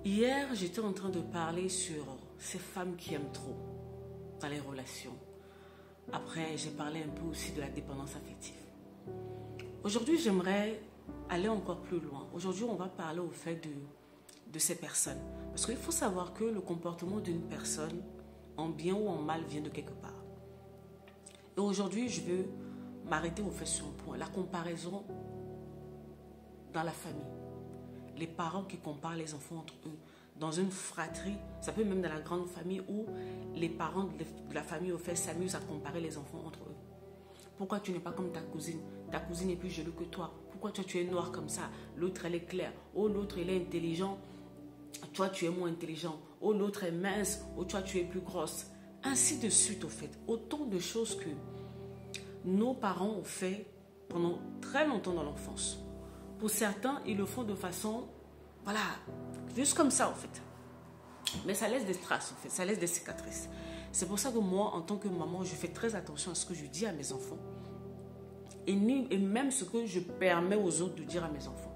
Hier, j'étais en train de parler sur ces femmes qui aiment trop dans les relations. Après, j'ai parlé un peu aussi de la dépendance affective. Aujourd'hui, j'aimerais aller encore plus loin. Aujourd'hui, on va parler au fait de ces personnes. Parce qu'il faut savoir que le comportement d'une personne, en bien ou en mal, vient de quelque part. Et aujourd'hui, je veux m'arrêter au fait sur un point. La comparaison dans la famille. Les parents qui comparent les enfants entre eux. Dans une fratrie, ça peut même dans la grande famille où les parents de la famille au fait s'amusent à comparer les enfants entre eux. Pourquoi tu n'es pas comme ta cousine? Ta cousine est plus jolie que toi. Pourquoi toi tu es noir comme ça? L'autre elle est claire. Oh l'autre il est intelligent. Toi tu es moins intelligent. Oh l'autre est mince. Oh toi tu es plus grosse. Ainsi de suite au fait. Autant de choses que nos parents ont fait pendant très longtemps dans l'enfance. Pour certains, ils le font de façon, voilà, juste comme ça en fait. Mais ça laisse des traces en fait, ça laisse des cicatrices. C'est pour ça que moi, en tant que maman, je fais très attention à ce que je dis à mes enfants. Et même ce que je permets aux autres de dire à mes enfants.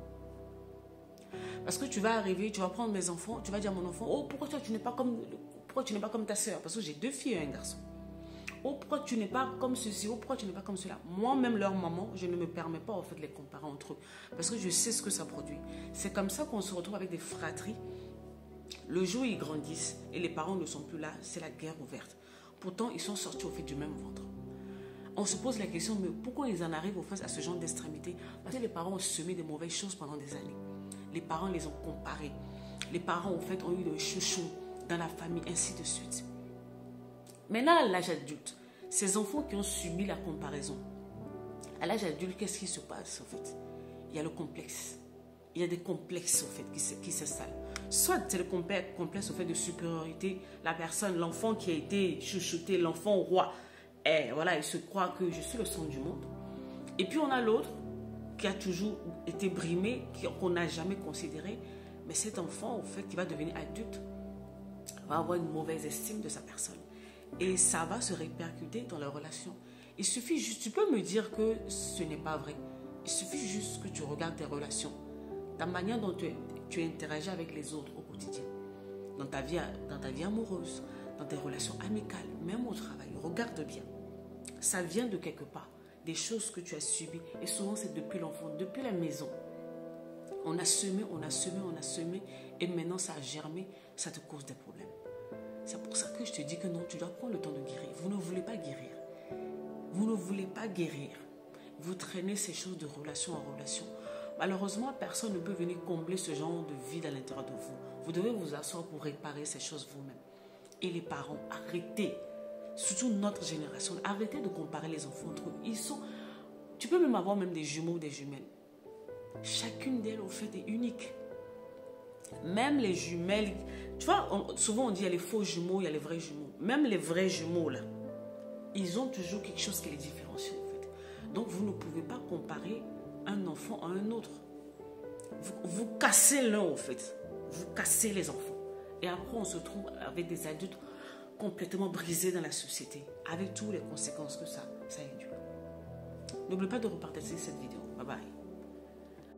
Parce que tu vas arriver, tu vas prendre mes enfants, tu vas dire à mon enfant, oh pourquoi toi tu n'es pas comme ta soeur? Parce que j'ai 2 filles et un garçon. Oh, pourquoi tu n'es pas comme ceci? Oh, pourquoi tu n'es pas comme cela? Moi-même, leur maman, je ne me permets pas en fait de les comparer entre eux. Parce que je sais ce que ça produit. C'est comme ça qu'on se retrouve avec des fratries. Le jour où ils grandissent et les parents ne sont plus là, c'est la guerre ouverte. Pourtant, ils sont sortis au fait du même ventre. On se pose la question, mais pourquoi ils en arrivent au fait à ce genre d'extrémité? Parce que les parents ont semé de mauvaises choses pendant des années. Les parents les ont comparés. Les parents, en fait, ont eu le chouchou dans la famille, ainsi de suite. Maintenant, à l'âge adulte, ces enfants qui ont subi la comparaison, à l'âge adulte, qu'est-ce qui se passe en fait? Il y a le complexe. Il y a des complexes en fait qui s'installent. Soit c'est le complexe au fait de supériorité, la personne, l'enfant qui a été chouchouté, l'enfant roi, et voilà, il se croit que je suis le centre du monde. Et puis on a l'autre qui a toujours été brimé, qu'on n'a jamais considéré, mais cet enfant en fait qui va devenir adulte va avoir une mauvaise estime de sa personne. Et ça va se répercuter dans leur relation. Il suffit juste, tu peux me dire que ce n'est pas vrai. Il suffit juste que tu regardes tes relations, la manière dont tu interagis avec les autres au quotidien, dans ta vie amoureuse, dans tes relations amicales, même au travail. Regarde bien. Ça vient de quelque part, des choses que tu as subies. Et souvent, c'est depuis l'enfant, depuis la maison. On a semé, et maintenant ça a germé, ça te cause des problèmes. C'est pour ça que je te dis que non, tu dois prendre le temps de guérir. Vous ne voulez pas guérir. Vous ne voulez pas guérir. Vous traînez ces choses de relation en relation. Malheureusement, personne ne peut venir combler ce genre de vide à l'intérieur de vous. Vous devez vous asseoir pour réparer ces choses vous-même. Et les parents, arrêtez. Surtout notre génération, arrêtez de comparer les enfants entre eux. Tu peux même avoir même des jumeaux ou des jumelles. Chacune d'elles, au fait, est unique. Même les jumelles, tu vois, souvent on dit il y a les faux jumeaux, il y a les vrais jumeaux. Même les vrais jumeaux là, ils ont toujours quelque chose qui les différencie en fait. Donc vous ne pouvez pas comparer un enfant à un autre. Vous cassez l'un en fait. Vous cassez les enfants. Et après on se trouve avec des adultes complètement brisés dans la société, avec toutes les conséquences que ça induit. N'oubliez pas de repartager cette vidéo. Bye bye.